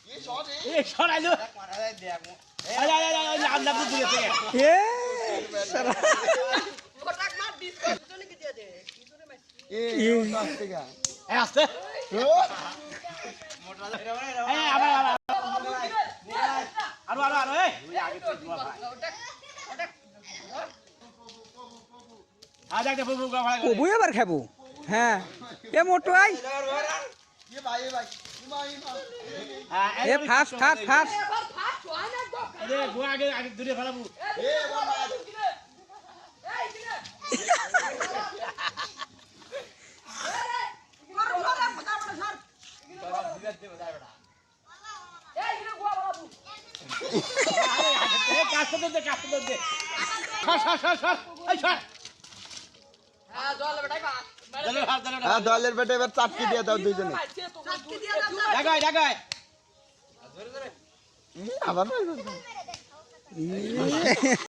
এ সরাইলো আল্লাহ বুঝে গেছে এ সারা এ আস্তে এ আবার আরো এই আগে তো ভাই আজ একটা ফুফু গা ভাই কবুই আবার খাবো হ্যাঁ এ মোটু আই এ ফাস ফাস ফাস আরে গোয়া আগে আগে দূরে ফেলাবো কাস্তে দে দলের বেটা এবার চাটকি দিয়ে দাও দুইজনে ঢাকায় আবার